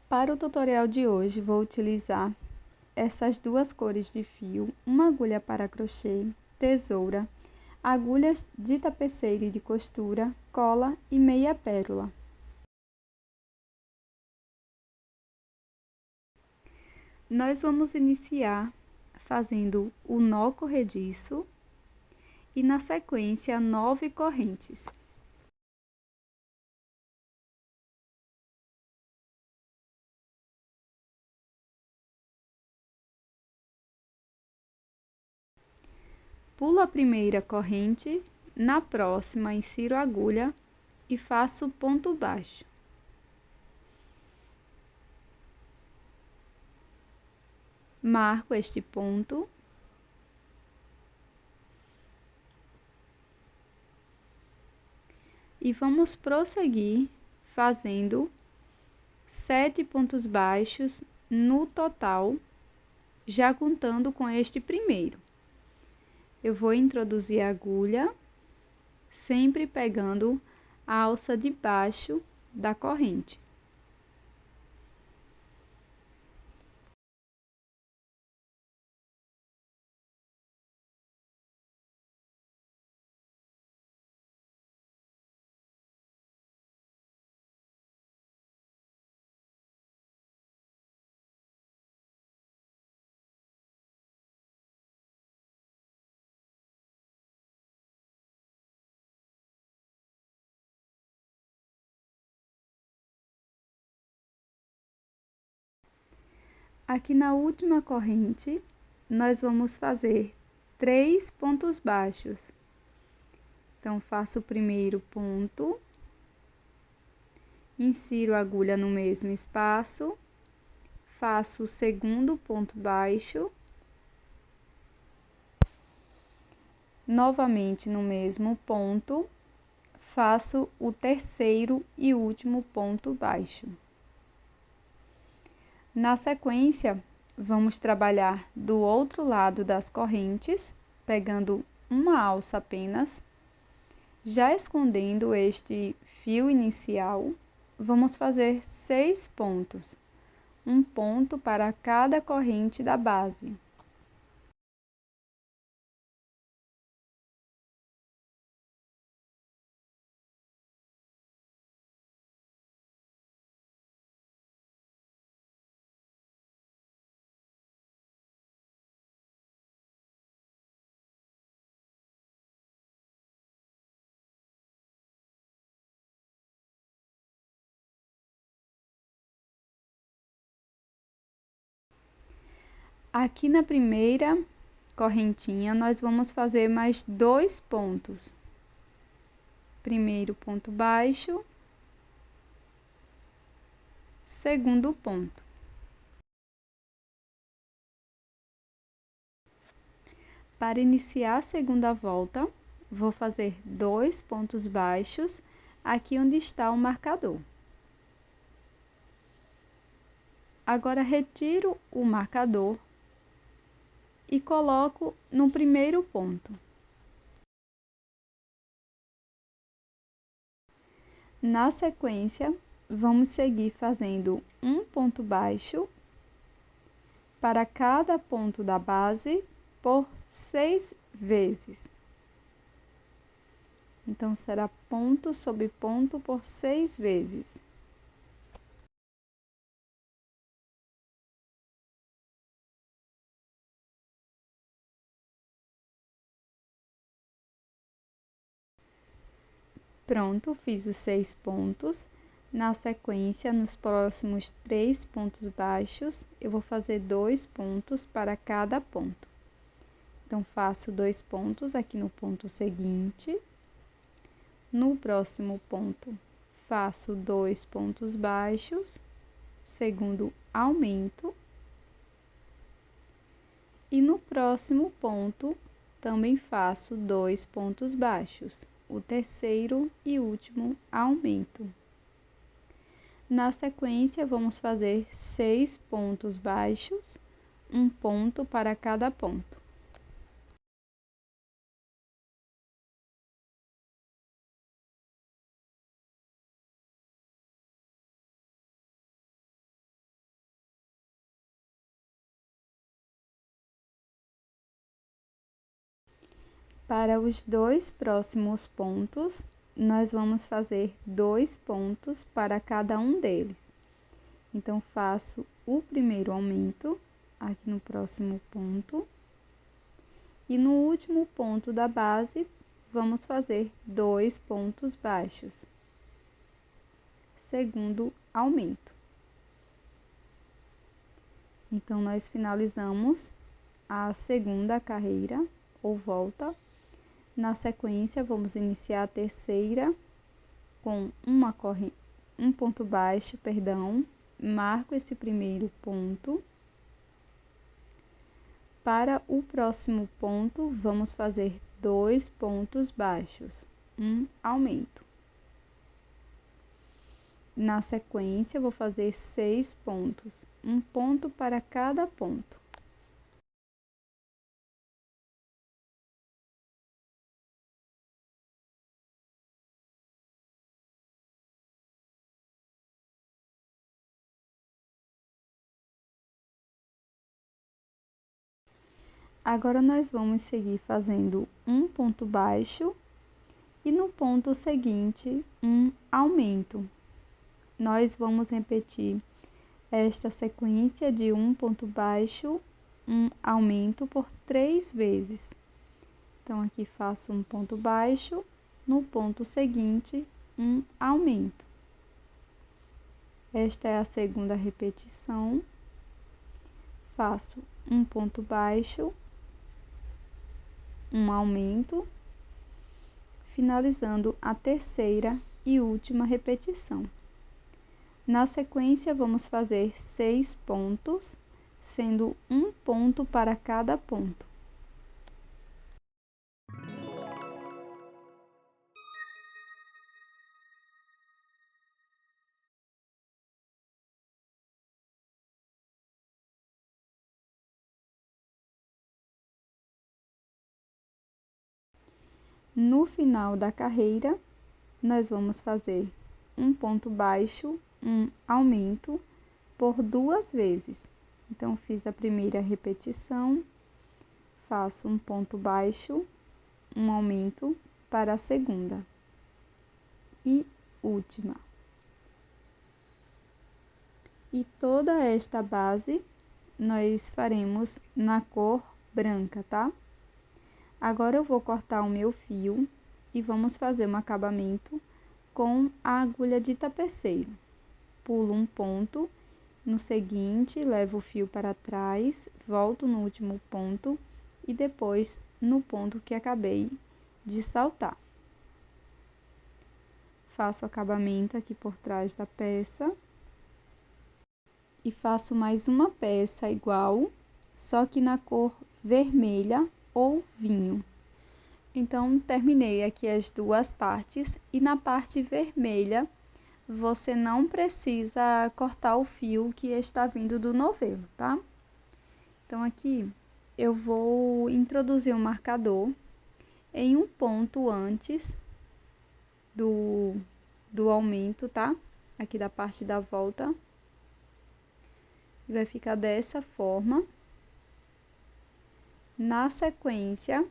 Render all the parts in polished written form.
Para o tutorial de hoje, vou utilizar essas duas cores de fio, uma agulha para crochê, tesoura, agulhas de tapeceira e de costura, cola e meia pérola. Nós vamos iniciar fazendo o nó corrediço e, na sequência, 9 correntes. Pulo a primeira corrente, na próxima insiro a agulha e faço ponto baixo. Marco este ponto. E vamos prosseguir fazendo 7 pontos baixos no total, já contando com este primeiro. Eu vou introduzir a agulha, sempre pegando a alça de baixo da corrente. Aqui na última corrente, nós vamos fazer 3 pontos baixos. Então, faço o primeiro ponto, insiro a agulha no mesmo espaço, faço o segundo ponto baixo, novamente no mesmo ponto, faço o terceiro e último ponto baixo. Na sequência, vamos trabalhar do outro lado das correntes, pegando uma alça apenas, já escondendo este fio inicial, vamos fazer 6 pontos, um ponto para cada corrente da base. Aqui na primeira correntinha, nós vamos fazer mais 2 pontos. Primeiro ponto baixo, segundo ponto. Para iniciar a segunda volta, vou fazer 2 pontos baixos aqui onde está o marcador. Agora, retiro o marcador e coloco no primeiro ponto. Na sequência, vamos seguir fazendo um ponto baixo para cada ponto da base por 6 vezes. Então, será ponto sobre ponto por 6 vezes. Pronto, fiz os 6 pontos. Na sequência, nos próximos 3 pontos baixos, eu vou fazer 2 pontos para cada ponto. Então, faço 2 pontos aqui no ponto seguinte. No próximo ponto, faço 2 pontos baixos, segundo aumento. E no próximo ponto, também faço 2 pontos baixos, o terceiro e último aumento. Na sequência, vamos fazer 6 pontos baixos, um ponto para cada ponto. Para os 2 próximos pontos, nós vamos fazer 2 pontos para cada um deles. Então, faço o primeiro aumento aqui no próximo ponto. E no último ponto da base, vamos fazer 2 pontos baixos. Segundo aumento. Então, nós finalizamos a segunda carreira ou volta. Na sequência, vamos iniciar a terceira com um ponto baixo, marco esse primeiro ponto. Para o próximo ponto, vamos fazer 2 pontos baixos, um aumento. Na sequência, vou fazer 6 pontos, um ponto para cada ponto. Agora, nós vamos seguir fazendo um ponto baixo e no ponto seguinte, um aumento. Nós vamos repetir esta sequência de um ponto baixo, um aumento por 3 vezes. Então, aqui faço um ponto baixo, no ponto seguinte, um aumento. Esta é a segunda repetição. Faço um ponto baixo, um aumento, finalizando a terceira e última repetição. Na sequência, vamos fazer 6 pontos, sendo um ponto para cada ponto. No final da carreira, nós vamos fazer um ponto baixo, um aumento por 2 vezes. Então, fiz a primeira repetição, faço um ponto baixo, um aumento para a segunda e última. E toda esta base nós faremos na cor branca, tá? Agora eu vou cortar o meu fio e vamos fazer um acabamento com a agulha de tapeceiro. Pulo um ponto, no seguinte, levo o fio para trás, volto no último ponto e depois no ponto que acabei de saltar. Faço o acabamento aqui por trás da peça. E faço mais uma peça igual, só que na cor vermelha ou vinho. Então, terminei aqui as 2 partes e na parte vermelha, você não precisa cortar o fio que está vindo do novelo, tá? Então, aqui eu vou introduzir um marcador em um ponto antes do aumento, tá? Aqui da parte da volta. Vai ficar dessa forma. Na sequência,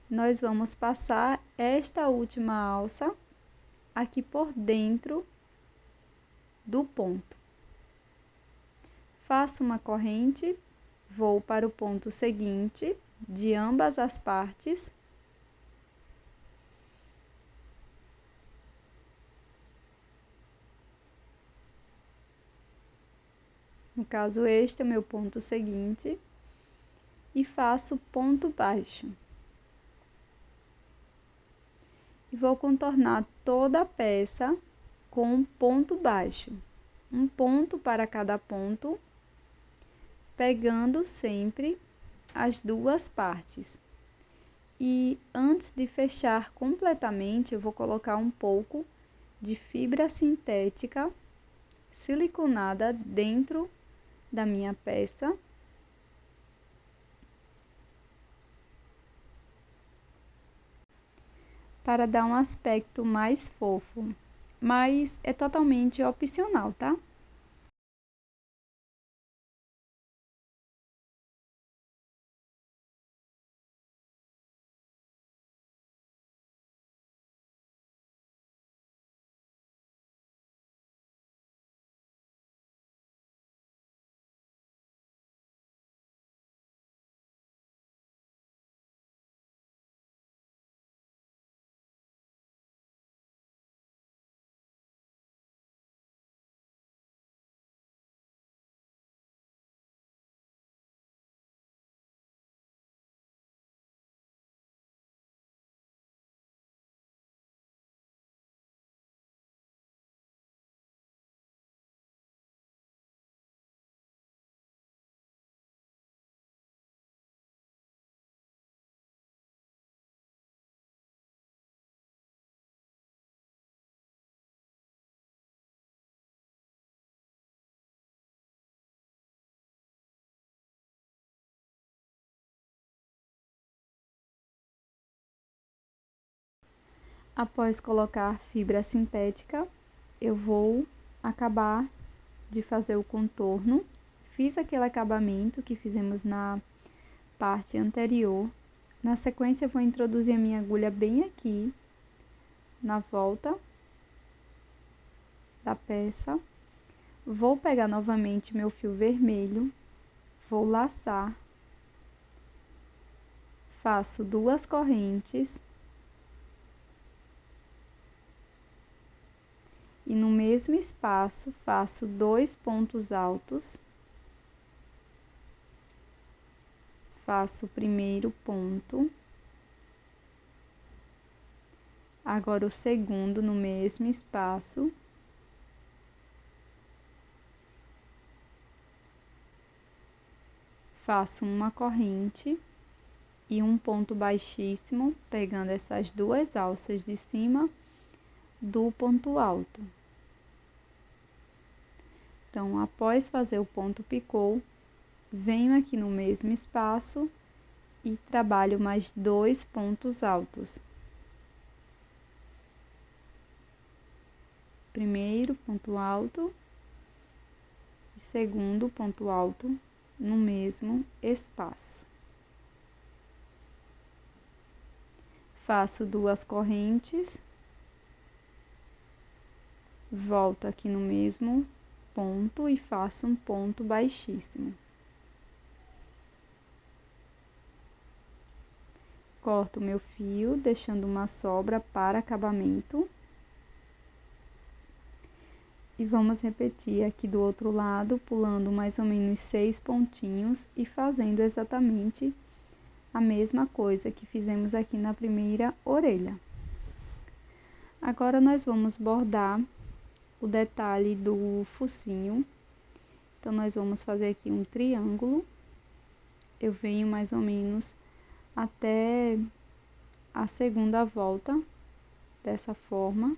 nós vamos passar esta última alça aqui por dentro do ponto. Faço uma corrente, vou para o ponto seguinte de ambas as partes. No caso, este é o meu ponto seguinte. E faço ponto baixo. E vou contornar toda a peça com um ponto baixo. Um ponto para cada ponto, pegando sempre as 2 partes. E antes de fechar completamente, eu vou colocar um pouco de fibra sintética siliconada dentro da minha peça. Para dar um aspecto mais fofo, mas é totalmente opcional, tá? Após colocar fibra sintética, eu vou acabar de fazer o contorno. Fiz aquele acabamento que fizemos na parte anterior. Na sequência, eu vou introduzir a minha agulha bem aqui, na volta da peça. Vou pegar novamente meu fio vermelho, vou laçar, faço 2 correntes e no mesmo espaço faço 2 pontos altos. Faço o primeiro ponto, agora o segundo no mesmo espaço, faço uma corrente e um ponto baixíssimo, pegando essas 2 alças de cima do ponto alto. Então, após fazer o ponto picô, venho aqui no mesmo espaço e trabalho mais 2 pontos altos. Primeiro ponto alto e segundo ponto alto no mesmo espaço. Faço 2 correntes, volto aqui no mesmo ponto e faço um ponto baixíssimo. Corto meu fio, deixando uma sobra para acabamento. E vamos repetir aqui do outro lado, pulando mais ou menos 6 pontinhos e fazendo exatamente a mesma coisa que fizemos aqui na primeira orelha. Agora, nós vamos bordar o detalhe do focinho. Então, nós vamos fazer aqui um triângulo. Eu venho mais ou menos até a segunda volta, dessa forma.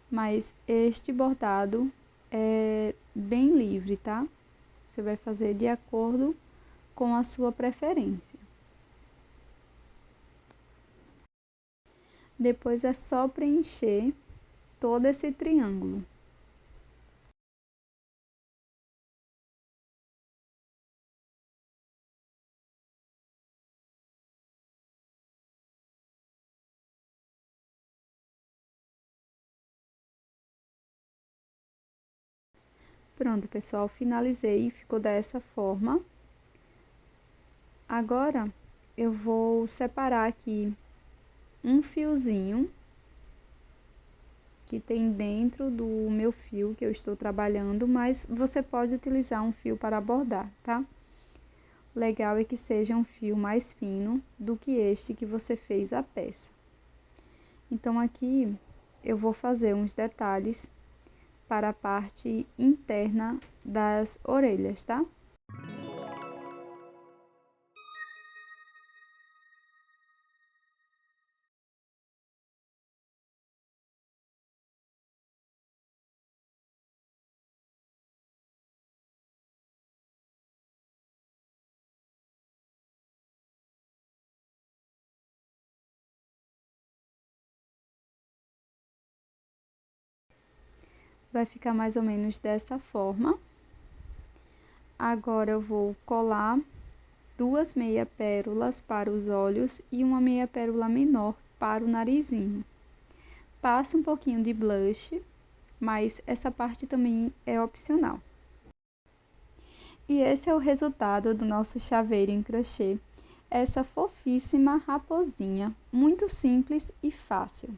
Mas este bordado é bem livre, tá? Você vai fazer de acordo com a sua preferência. Depois é só preencher todo esse triângulo. Pronto, pessoal, finalizei, ficou dessa forma. Agora, eu vou separar aqui um fiozinho que tem dentro do meu fio que eu estou trabalhando, mas você pode utilizar um fio para bordar, tá? O legal é que seja um fio mais fino do que este que você fez a peça. Então, aqui eu vou fazer uns detalhes para a parte interna das orelhas, tá? Vai ficar mais ou menos dessa forma. Agora, eu vou colar 2 meia pérolas para os olhos e uma meia pérola menor para o narizinho. Passo um pouquinho de blush, mas essa parte também é opcional. E esse é o resultado do nosso chaveiro em crochê. Essa fofíssima raposinha, muito simples e fácil.